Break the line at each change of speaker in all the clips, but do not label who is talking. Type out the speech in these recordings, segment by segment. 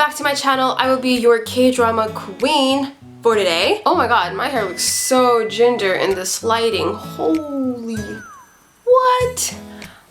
back to my channel. I will be your K-drama queen for today. Oh my god, my hair looks so ginger in this lighting. Holy... what?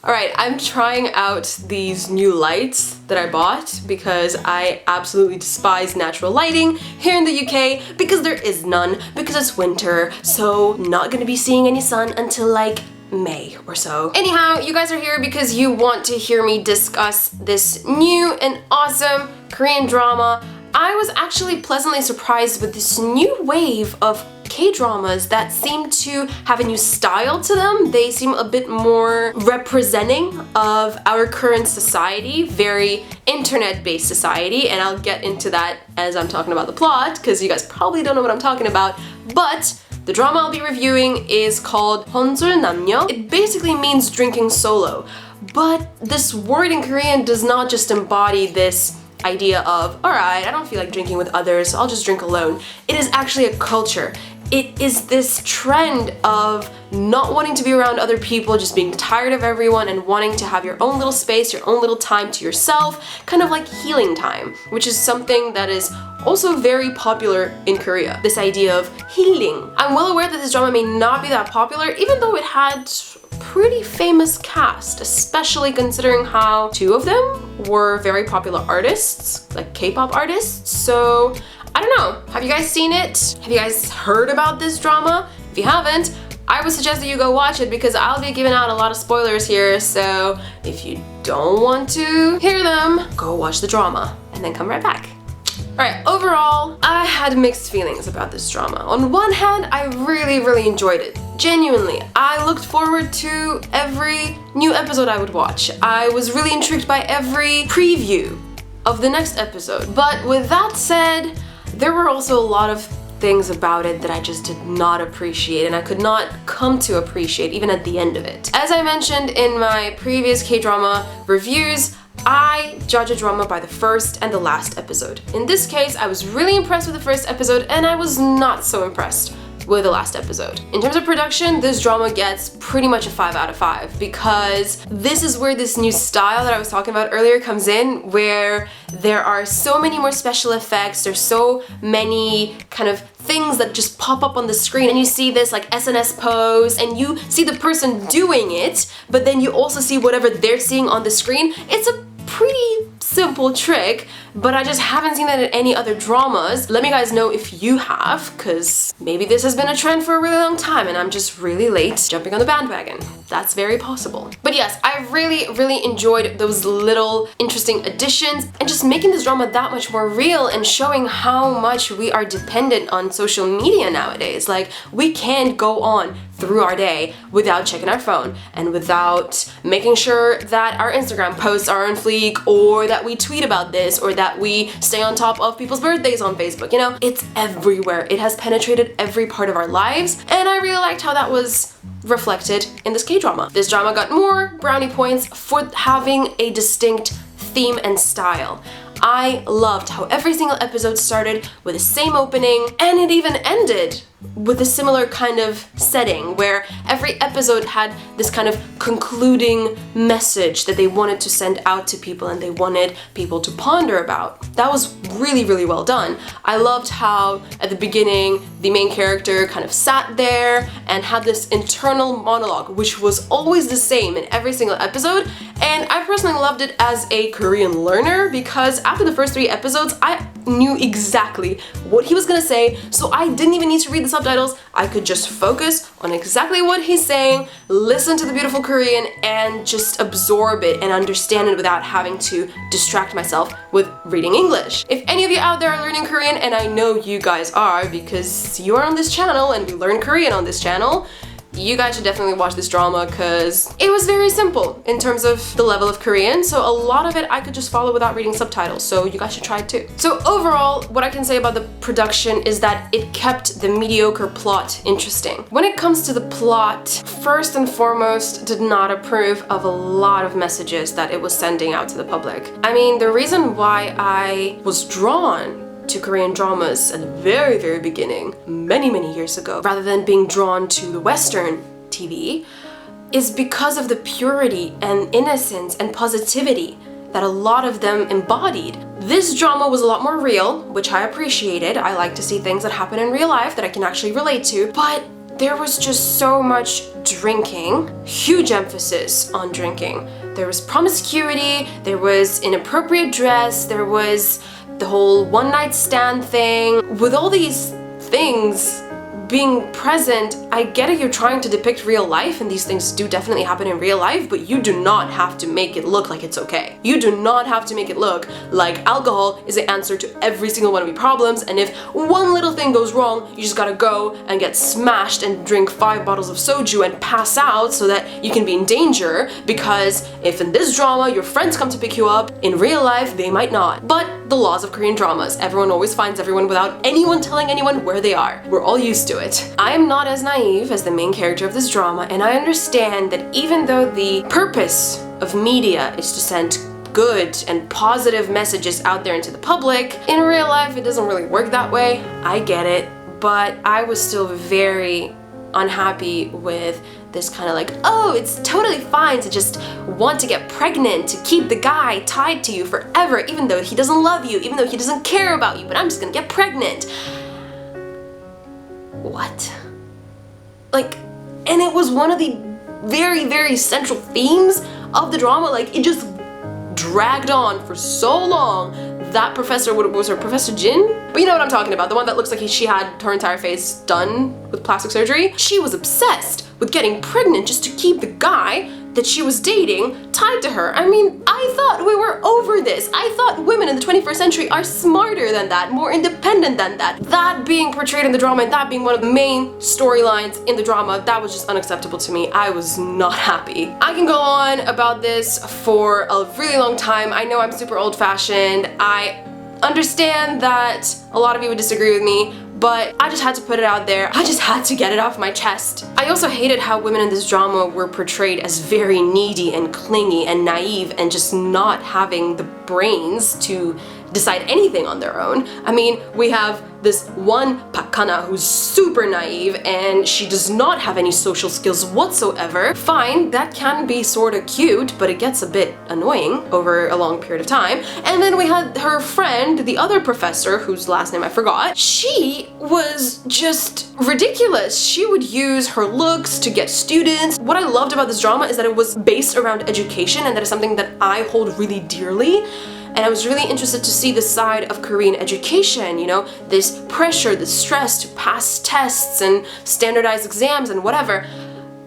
Alright, I'm trying out these new lights that I bought because I absolutely despise natural lighting here in the UK because there is none, because it's winter, so not gonna be seeing any sun until like May or so. Anyhow, you guys are here because you want to hear me discuss this new and awesome Korean drama. I was actually pleasantly surprised with this new wave of K-dramas that seem to have a new style to them. They seem a bit more representing of our current society, very internet-based society, and I'll get into that as I'm talking about the plot, because you guys probably don't know what I'm talking about, but the drama I'll be reviewing is called 혼술 남녀. It basically means drinking solo, but this word in Korean does not just embody this idea of, alright, I don't feel like drinking with others, so I'll just drink alone. It is actually a culture. It is this trend of not wanting to be around other people, just being tired of everyone and wanting to have your own little space, your own little time to yourself, kind of like healing time, which is something that is also very popular in Korea, this idea of healing. I'm well aware that this drama may not be that popular, even though it had pretty famous cast, especially considering how two of them were very popular artists, like K-pop artists, so I don't know. Have you guys seen it? Have you guys heard about this drama? If you haven't, I would suggest that you go watch it because I'll be giving out a lot of spoilers here, so if you don't want to hear them, go watch the drama and then come right back. Alright, overall, I had mixed feelings about this drama. On one hand, I really enjoyed it. Genuinely, I looked forward to every new episode I would watch. I was really intrigued by every preview of the next episode. But with that said, there were also a lot of things about it that I just did not appreciate and I could not come to appreciate even at the end of it. As I mentioned in my previous K-drama reviews, I judge a drama by the first and the last episode. In this case, I was really impressed with the first episode and I was not so impressed with the last episode. In terms of production, this drama gets pretty much a 5 out of 5 because this is where this new style that I was talking about earlier comes in, where there are so many more special effects, there's so many kind of things that just pop up on the screen and you see this like SNS pose and you see the person doing it, but then you also see whatever they're seeing on the screen. It's a pretty simple trick, but I just haven't seen that in any other dramas. Let me guys know if you have, because maybe this has been a trend for a really long time and I'm just really late jumping on the bandwagon. That's very possible. But yes, I really enjoyed those little interesting additions and just making this drama that much more real and showing how much we are dependent on social media nowadays. Like, we can't go on through our day without checking our phone and without making sure that our Instagram posts are on fleek, or that we tweet about this, or that we stay on top of people's birthdays on Facebook, you know? It's everywhere. It has penetrated every part of our lives, and I really liked how that was reflected in this K-drama. This drama got more brownie points for having a distinct theme and style. I loved how every single episode started with the same opening, and it even ended with a similar kind of setting where every episode had this kind of concluding message that they wanted to send out to people and they wanted people to ponder about. That was really well done. I loved how at the beginning the main character kind of sat there and had this internal monologue, which was always the same in every single episode, and I personally loved it as a Korean learner because after the first 3 episodes I knew exactly what he was gonna say, so I didn't even need to read the subtitles. I could just focus on exactly what he's saying, listen to the beautiful Korean, and just absorb it and understand it without having to distract myself with reading English. If any of you out there are learning Korean, and I know you guys are because you are on this channel and we learn Korean on this channel, you guys should definitely watch this drama because it was very simple in terms of the level of Korean, so a lot of it I could just follow without reading subtitles, so you guys should try it too. So overall, what I can say about the production is that it kept the mediocre plot interesting. When it comes to the plot, first and foremost, did not approve of a lot of messages that it was sending out to the public. I mean, the reason why I was drawn to Korean dramas at the very beginning, many years ago, rather than being drawn to the Western TV, is because of the purity and innocence and positivity that a lot of them embodied. This drama was a lot more real, which I appreciated. I like to see things that happen in real life that I can actually relate to, but there was just so much drinking, huge emphasis on drinking. There was promiscuity, there was inappropriate dress, there was the whole one-night stand thing. With all these things being present, I get it, you're trying to depict real life, and these things do definitely happen in real life, but you do not have to make it look like it's okay. You do not have to make it look like alcohol is the answer to every single one of your problems, and if one little thing goes wrong, you just gotta go and get smashed and drink 5 bottles of soju and pass out so that you can be in danger, because if in this drama your friends come to pick you up, in real life they might not. But the laws of Korean dramas, everyone always finds everyone without anyone telling anyone where they are. We're all used to it. I am not as naive as the main character of this drama, and I understand that even though the purpose of media is to send good and positive messages out there into the public, in real life it doesn't really work that way. I get it, but I was still very unhappy with this kind of like, oh, it's totally fine to just want to get pregnant, to keep the guy tied to you forever, even though he doesn't love you, even though he doesn't care about you, but I'm just gonna get pregnant. What? Like, and it was one of the very, very central themes of the drama. Like, it just dragged on for so long. That professor, what was her, Professor Jin? But you know what I'm talking about, the one that looks like she had her entire face done with plastic surgery. She was obsessed with getting pregnant just to keep the guy that she was dating tied to her. I mean, I thought we were over this. I thought women in the 21st century are smarter than that, more independent than that. That being portrayed in the drama and that being one of the main storylines in the drama, that was just unacceptable to me. I was not happy. I can go on about this for a really long time. I know I'm super old-fashioned. I understand that a lot of you would disagree with me, but I just had to put it out there. I just had to get it off my chest. I also hated how women in this drama were portrayed as very needy and clingy and naive and just not having the brains to decide anything on their own. I mean, we have this one Pakana who's super naive and she does not have any social skills whatsoever. Fine, that can be sort of cute, but it gets a bit annoying over a long period of time. And then we had her friend, the other professor, whose last name I forgot. She was just ridiculous. She would use her looks to get students. What I loved about this drama is that it was based around education, and that is something that I hold really dearly. And I was really interested to see the side of Korean education, you know, this pressure, this stress to pass tests and standardized exams and whatever.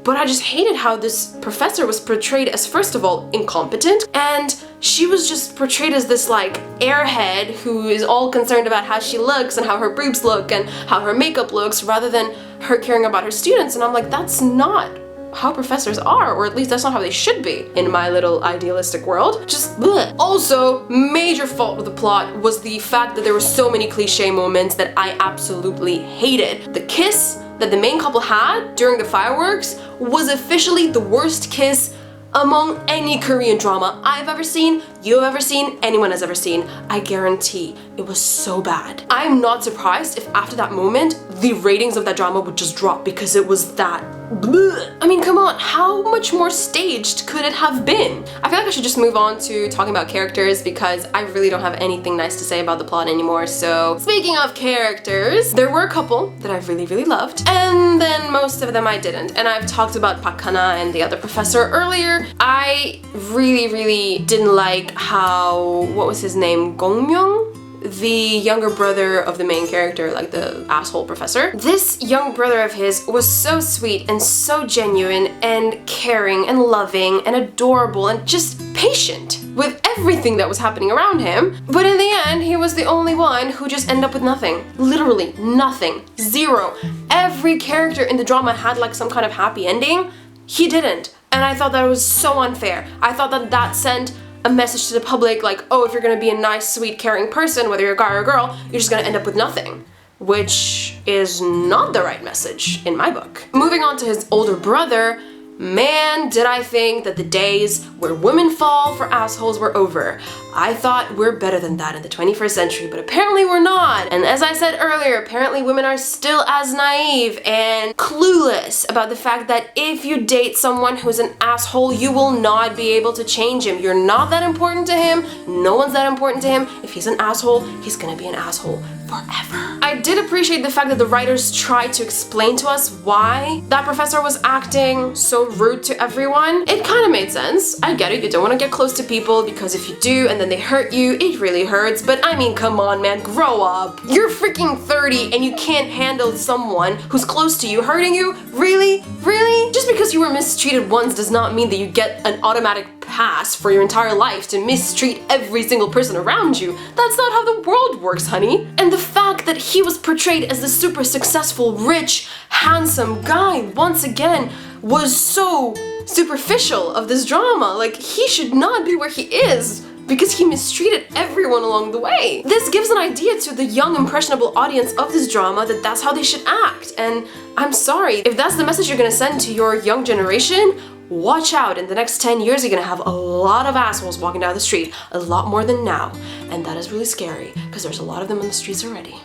But I just hated how this professor was portrayed as, first of all, incompetent, and she was just portrayed as this like airhead who is all concerned about how she looks and how her boobs look and how her makeup looks, rather than her caring about her students. And I'm like, that's not how professors are, or at least that's not how they should be in my little idealistic world. Just bleh. Also, major fault with the plot was the fact that there were so many cliche moments that I absolutely hated. The kiss that the main couple had during the fireworks was officially the worst kiss among any Korean drama I've ever seen, you've ever seen, anyone has ever seen. I guarantee it was so bad. I'm not surprised if after that moment, the ratings of that drama would just drop because it was that bleh. I mean, come on, how much more staged could it have been? I feel like I should just move on to talking about characters because I really don't have anything nice to say about the plot anymore. So speaking of characters, there were a couple that I really, really loved, and then most of them I didn't. And I've talked about Park Hana and the other professor earlier. I really, really didn't like how, what was his name, Gongmyung? The younger brother of the main character, like the asshole professor. This young brother of his was so sweet and so genuine and caring and loving and adorable and just patient with everything that was happening around him. But in the end, he was the only one who just ended up with nothing. Literally nothing. Zero. Every character in the drama had like some kind of happy ending. He didn't. And I thought that was so unfair. I thought that that sent a message to the public like, oh, if you're gonna be a nice, sweet, caring person, whether you're a guy or a girl, you're just gonna end up with nothing. Which is not the right message in my book. Moving on to his older brother, man, did I think that the days where women fall for assholes were over. I thought we're better than that in the 21st century, but apparently we're not. And as I said earlier, apparently women are still as naive and clueless about the fact that if you date someone who's an asshole, you will not be able to change him. You're not that important to him. No one's that important to him. If he's an asshole, he's gonna be an asshole forever. I did appreciate the fact that the writers tried to explain to us why that professor was acting so rude to everyone. It kind of made sense. I get it, you don't want to get close to people because if you do and then they hurt you, it really hurts. But I mean, come on man, grow up. You're freaking 30 and you can't handle someone who's close to you hurting you? Really? Really? Just because you were mistreated once does not mean that you get an automatic pass for your entire life to mistreat every single person around you. That's not how the world works, honey. And the fact that he was portrayed as the super successful, rich, handsome guy once again was so superficial of this drama. Like, he should not be where he is because he mistreated everyone along the way. This gives an idea to the young, impressionable audience of this drama that that's how they should act. And I'm sorry, if that's the message you're gonna send to your young generation, watch out. In the next 10 years, you're gonna have a lot of assholes walking down the street, a lot more than now. And that is really scary, because there's a lot of them on the streets already.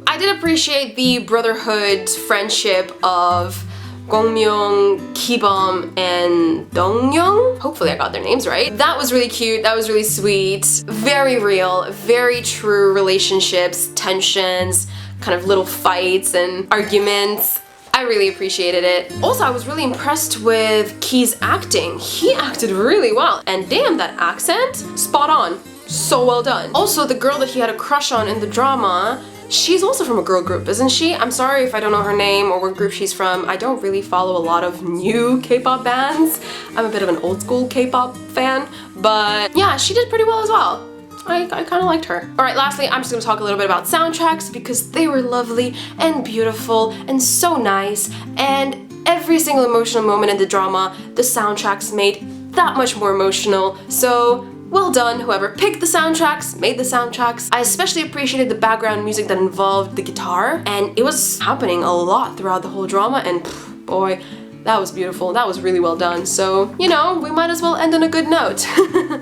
I did appreciate the brotherhood friendship of Gongmyung, Kibum, and Dongyoung. Hopefully I got their names right. That was really cute, that was really sweet. Very real, very true relationships, tensions, kind of little fights and arguments. I really appreciated it. Also, I was really impressed with Key's acting. He acted really well. And damn, that accent, spot on. So well done. Also, the girl that he had a crush on in the drama, she's also from a girl group, isn't she? I'm sorry if I don't know her name or what group she's from. I don't really follow a lot of new K-pop bands. I'm a bit of an old school K-pop fan, but yeah, she did pretty well as well. I kind of liked her. Alright, lastly, I'm just gonna talk a little bit about soundtracks because they were lovely and beautiful and so nice, and every single emotional moment in the drama, the soundtracks made that much more emotional. So well done, whoever picked the soundtracks, made the soundtracks. I especially appreciated the background music that involved the guitar, and it was happening a lot throughout the whole drama, and boy, that was beautiful. That was really well done. So, you know, we might as well end on a good note.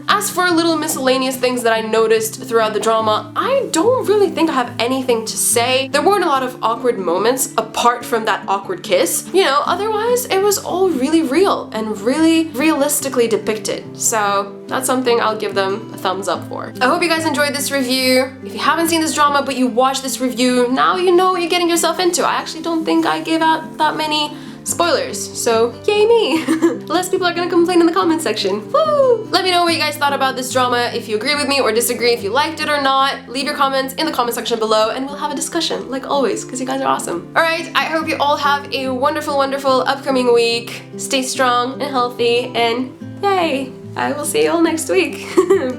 As for little miscellaneous things that I noticed throughout the drama, I don't really think I have anything to say. There weren't a lot of awkward moments apart from that awkward kiss. You know, otherwise it was all really real and really realistically depicted. So that's something I'll give them a thumbs up for. I hope you guys enjoyed this review. If you haven't seen this drama but you watched this review, now you know what you're getting yourself into. I actually don't think I gave out that many spoilers, so yay me! Less people are gonna complain in the comment section. Woo! Let me know what you guys thought about this drama, if you agree with me or disagree, if you liked it or not. Leave your comments in the comment section below and we'll have a discussion, like always, because you guys are awesome. Alright, I hope you all have a wonderful, wonderful upcoming week. Stay strong and healthy, and yay! I will see you all next week.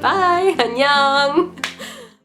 Bye! Annyeong!